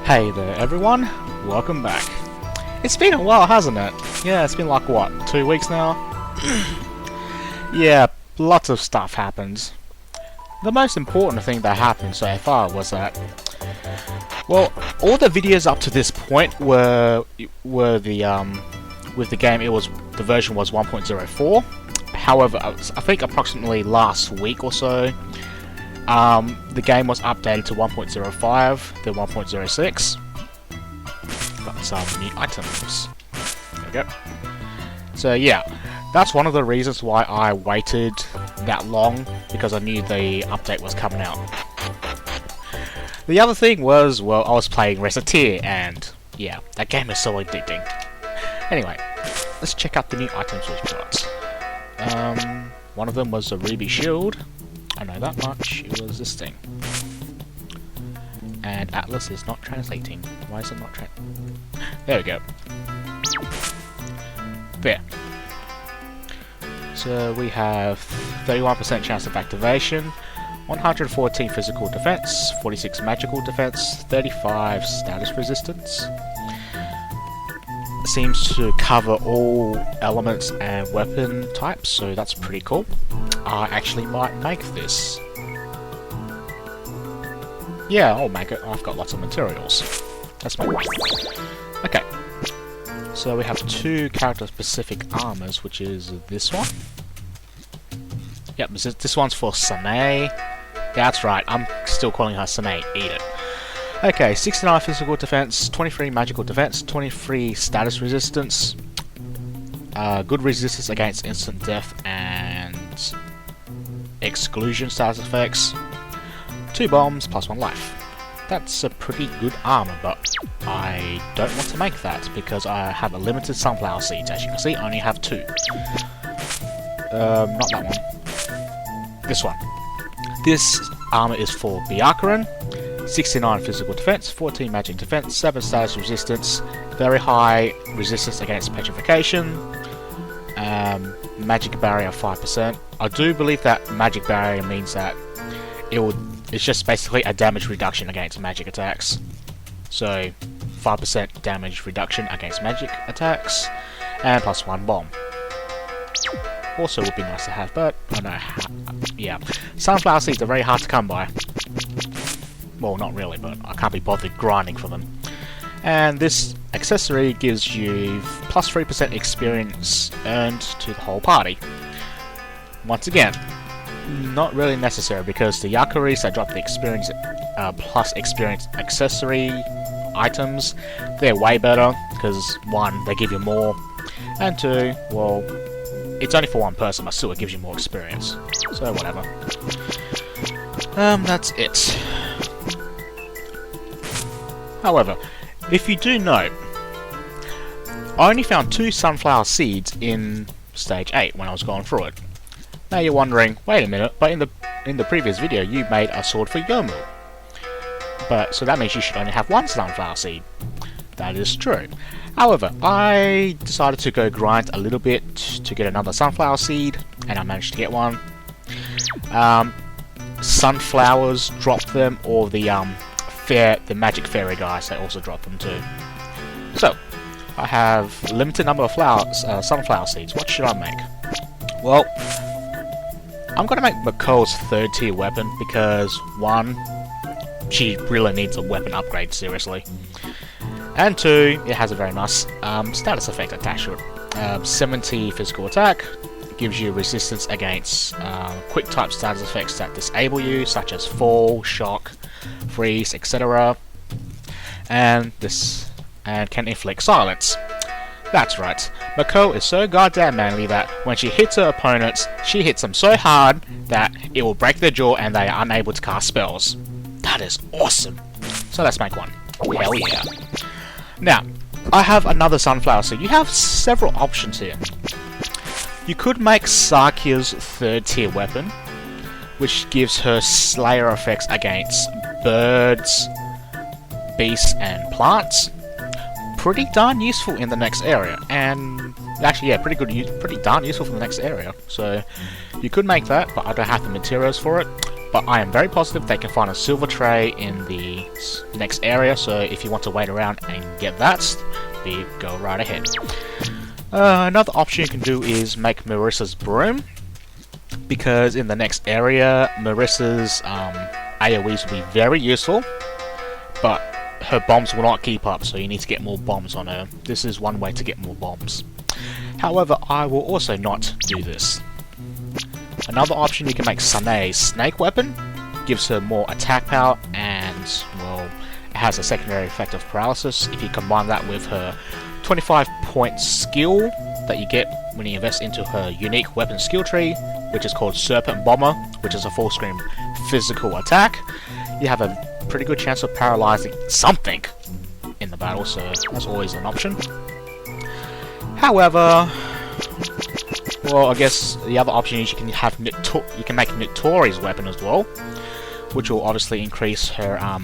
Hey there everyone, welcome back. It's been a while, hasn't it? Yeah, it's been like what, 2 weeks now? Yeah, lots of stuff happens. The most important thing that happened so far was that, well, all the videos up to this point were with the game, the version was 1.04. However, I think approximately last week or so, the game was updated to 1.05, then 1.06. Got some new items. There we go. So yeah, that's one of the reasons why I waited that long, because I knew the update was coming out. The other thing was, well, I was playing Recettear, and yeah, that game is so addicting. Anyway, let's check out the new items we've got. One of them was a ruby shield. I know that much. It was this thing. And Atlas is not translating. Why is it not There we go. There. So we have 31% chance of activation, 114 physical defense, 46 magical defense, 35 status resistance. Seems to cover all elements and weapon types, so that's pretty cool. I actually might make this. Yeah, I'll make it. I've got lots of materials. Let's make one. Okay. So we have two character-specific armors, which is this one. Yep, this one's for Sanae. That's right, I'm still calling her Sanae. Eat it. Okay, 69 physical defense, 23 magical defense, 23 status resistance, good resistance against instant death and exclusion status effects, 2 bombs plus 1 life. That's a pretty good armor, but I don't want to make that because I have a limited sunflower seeds. As you can see, I only have 2. Not that one. This one. This armor is for Byakuran. 69 physical defense, 14 magic defense, 7 status resistance, very high resistance against petrification, magic barrier 5%. I do believe that magic barrier means that it's just basically a damage reduction against magic attacks. So 5% damage reduction against magic attacks, and plus 1 bomb. Also would be nice to have, but I don't know how. Yeah, sunflower seeds are very hard to come by. Well, not really, but I can't be bothered grinding for them. And this accessory gives you plus 3% experience earned to the whole party. Once again, not really necessary because the Yakuris that drop the experience plus experience accessory items, they're way better because 1, they give you more, and 2, well, it's only for 1 person, but still it gives you more experience. So whatever. That's it. However, if you do note, I only found 2 sunflower seeds in stage 8 when I was going through it. Now you're wondering, wait a minute, but in the previous video you made a sword for Yomu. But so that means you should only have 1 sunflower seed. That is true. However, I decided to go grind a little bit to get another sunflower seed, and I managed to get one. Sunflowers dropped them, or the magic fairy guys, they also drop them too. So, I have a limited number of sunflower seeds. What should I make? Well, I'm gonna make Mako's 3rd tier weapon because 1, she really needs a weapon upgrade, seriously. And 2, it has a very nice status effect attached to it. 70 physical attack, gives you resistance against quick type status effects that disable you, such as fall, shock, freeze, etc. And can inflict silence. That's right, Mako is so goddamn manly that when she hits her opponents, she hits them so hard that it will break their jaw and they are unable to cast spells. That is awesome. So let's make one. Hell yeah. Now, I have another sunflower seed. You have several options here. You could make Sakia's 3rd tier weapon, which gives her Slayer effects against birds, beasts, and plants. Pretty darn useful in the next area, and actually, yeah, pretty darn useful for the next area. So you could make that, but I don't have the materials for it. but I am very positive they can find a silver tray in the next area, so if you want to wait around and get that, go right ahead. Another option you can do is make Marissa's broom, because in the next area, Marissa's AoEs will be very useful, but her bombs will not keep up, so you need to get more bombs on her. This is one way to get more bombs. However, I will also not do this. Another option, you can make Sanae's snake weapon. Gives her more attack power and, well, it has a secondary effect of paralysis. If you combine that with her 25-point skill that you get when you invest into her unique weapon skill tree, which is called Serpent Bomber, which is a full screen physical attack, you have a pretty good chance of paralyzing something in the battle, so that's always an option. However, well, I guess the other option is you can make Nitori's weapon as well, which will obviously increase her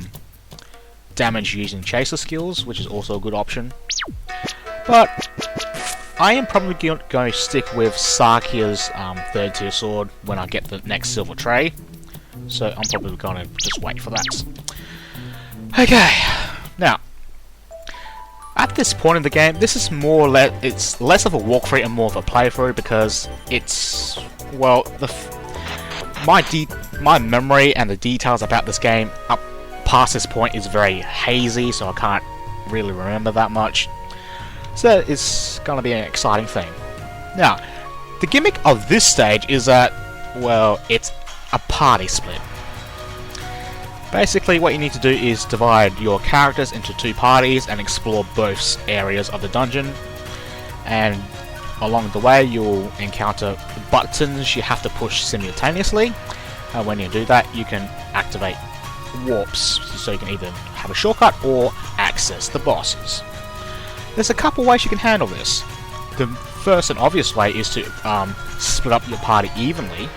damage using chaser skills, which is also a good option. But I am probably going to stick with Sakia's 3rd tier sword when I get the next silver tray, so I'm probably going to just wait for that. Okay, now, at this point in the game, this is more or less, it's less of a walkthrough and more of a playthrough, because it's, well, my memory and the details about this game up past this point is very hazy, so I can't really remember that much. So it's gonna be an exciting thing. Now, the gimmick of this stage is that, well, it's a party split. Basically, what you need to do is divide your characters into 2 parties and explore both areas of the dungeon. And along the way, you'll encounter buttons you have to push simultaneously. And when you do that, you can activate warps, so you can either have a shortcut or access the bosses. There's a couple ways you can handle this. The first and obvious way is to split up your party evenly,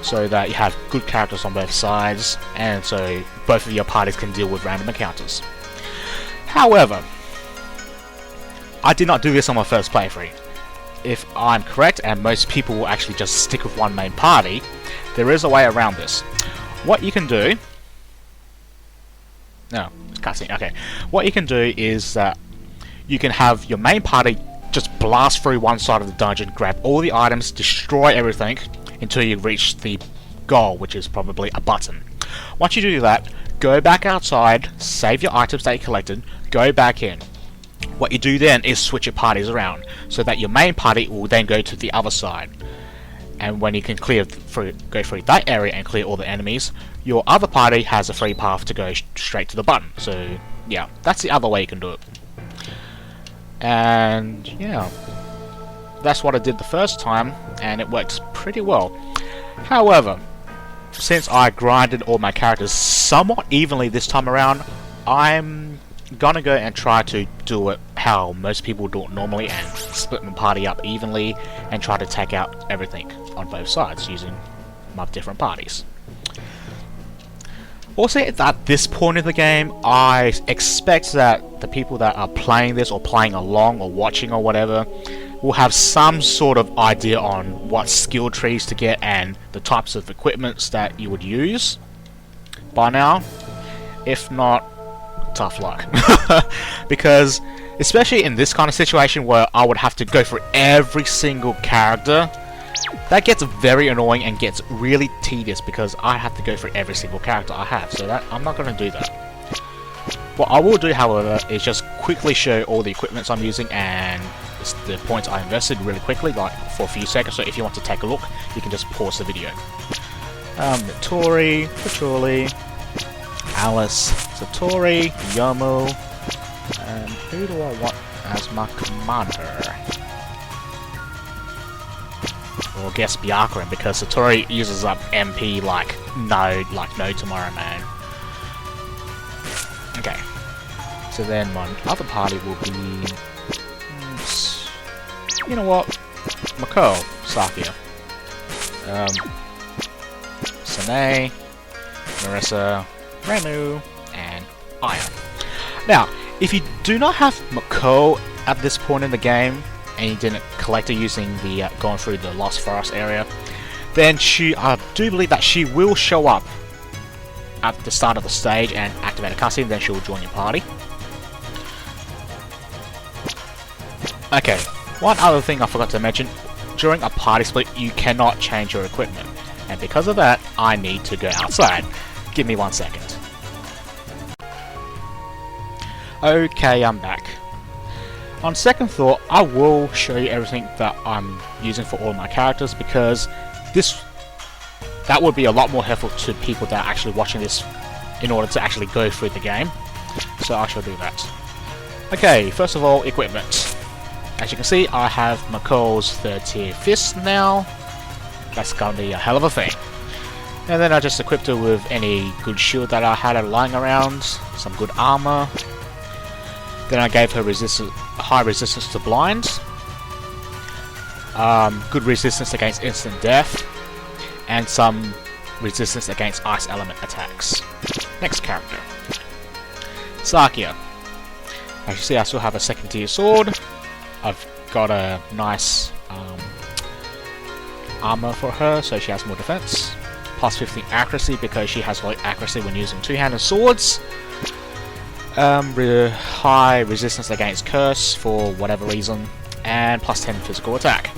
so that you have good characters on both sides, and so both of your parties can deal with random encounters. However, I did not do this on my first playthrough. If I'm correct, and most people will actually just stick with one main party, there is a way around this. What you can do... No, it's cutscene, okay. What you can do is that you can have your main party just blast through one side of the dungeon, grab all the items, destroy everything, until you reach the goal, which is probably a button. Once you do that, go back outside, save your items that you collected, go back in. What you do then is switch your parties around, so that your main party will then go to the other side. And when you can go through that area and clear all the enemies, your other party has a free path to go straight to the button. So yeah, that's the other way you can do it. And yeah, that's what I did the first time, and it worked pretty well. However, since I grinded all my characters somewhat evenly this time around, I'm gonna go and try to do it how most people do it normally, and split my party up evenly and try to take out everything on both sides using my different parties. Also, at this point in the game, I expect that the people that are playing this or playing along or watching or whatever will have some sort of idea on what skill trees to get and the types of equipments that you would use by now. If not, tough luck. Because, especially in this kind of situation where I would have to go through every single character, that gets very annoying and gets really tedious, because I have to go through every single character I have, so that I'm not going to do that. What I will do, however, is just quickly show all the equipments I'm using and the points I invested really quickly, like for a few seconds, so if you want to take a look, you can just pause the video. Tori, Patchouli, Alice, Satori, Yomo, and who do I want as my commander? Or guess Byakuran, because Satori uses up MP like no tomorrow, man. Okay, so then my other party will be... you know what? Mako, Sakia, Sanae, Marissa, Remu, and Aya. Now, if you do not have Mako at this point in the game, and you didn't collect her using the going through the Lost Forest area, then I do believe that she will show up at the start of the stage and activate a cutscene, then she will join your party. Okay, one other thing I forgot to mention. During a party split, you cannot change your equipment. And because of that, I need to go outside. Give me 1 second. Okay, I'm back. On second thought, I will show you everything that I'm using for all my characters, because that would be a lot more helpful to people that are actually watching this in order to actually go through the game. So I shall do that. Okay, first of all, equipment. As you can see, I have McCall's 3rd tier fist now. That's gonna be a hell of a thing. And then I just equipped her with any good shield that I had lying around, some good armor. Then I gave her high resistance to blind, good resistance against instant death, and some resistance against ice element attacks. Next character, Sakia. As you see, I still have a 2nd tier sword. I've got a nice armor for her, so she has more defense. Plus 15 accuracy because she has low accuracy when using two-handed swords. High resistance against curse for whatever reason, and plus 10 physical attack.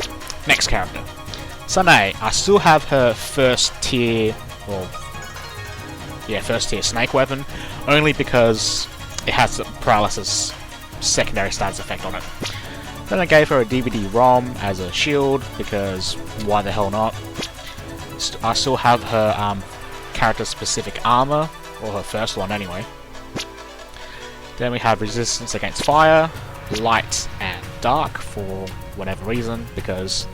Next character, Sanae. I still have her 1st tier, first tier snake weapon, only because it has the paralysis secondary status effect on it. Then I gave her a DVD-ROM as a shield, because why the hell not? I still have her character-specific armor, or her first one anyway. Then we have resistance against fire, light, and dark for whatever reason, because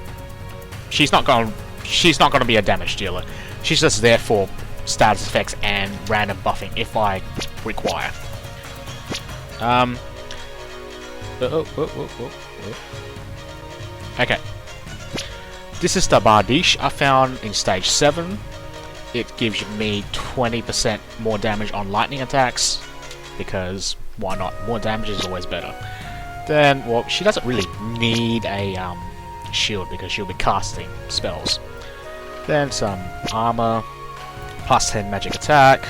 she's not going to be a damage dealer. She's just there for status effects and random buffing if I require. Okay. This is the Bardiche I found in stage 7. It gives me 20% more damage on lightning attacks, because why not? More damage is always better. Then, well, she doesn't really need a shield because she'll be casting spells. Then some armor, plus 10 magic attack.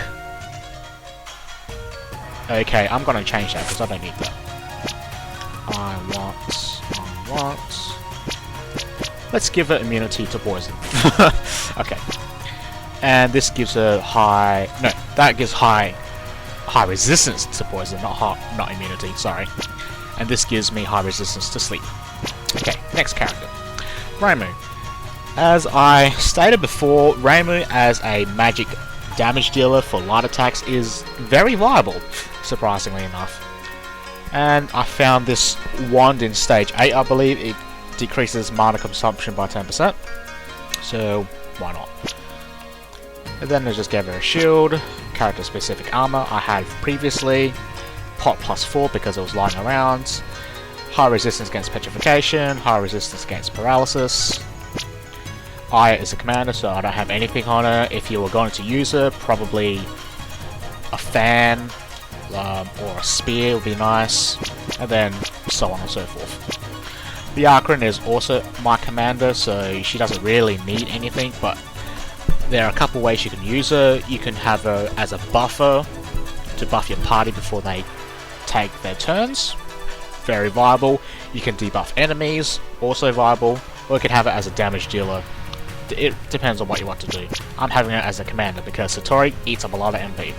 Okay, I'm gonna change that because I don't need that. I want. Let's give her immunity to poison. Okay. And this gives her high. No, that gives high resistance to poison, not immunity. Sorry. And this gives me high resistance to sleep. Okay, next character, Reimu. As I stated before, Reimu as a magic damage dealer for light attacks is very viable, surprisingly enough. And I found this wand in stage 8, I believe. It decreases mana consumption by 10%, so why not? And then I just gave her a shield, character specific armor I had previously, pot plus 4 because it was lying around, high resistance against petrification, high resistance against paralysis. Aya is a commander, so I don't have anything on her. If you were going to use her, probably a fan or a spear would be nice, and then so on and so forth. Byakurin is also my commander, so she doesn't really need anything, but there are a couple ways you can use her. You can have her as a buffer to buff your party before they take their turns. Very viable. You can debuff enemies, also viable, or you can have her as a damage dealer. It depends on what you want to do. I'm having her as a commander because Satori eats up a lot of MP.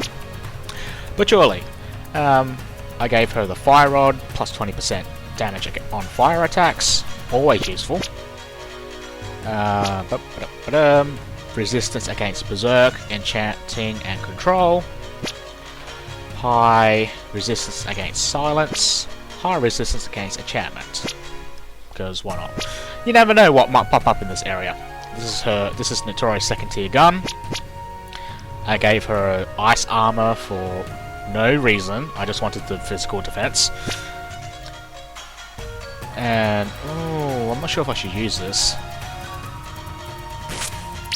But surely, I gave her the Fire Rod, plus 20% damage on fire attacks, always useful. Resistance against Berserk, Enchanting, and Control. High resistance against Silence. High resistance against Enchantment. Because why not? You never know what might pop up in this area. This is Notorious 2nd tier gun. I gave her ice armor for no reason. I just wanted the physical defense. And I'm not sure if I should use this.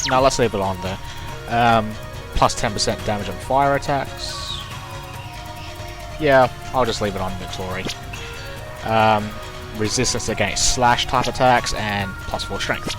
No, let's leave it on there. Plus 10% damage on fire attacks. Yeah, I'll just leave it on Notori. Resistance against slash type attacks and plus 4 strength.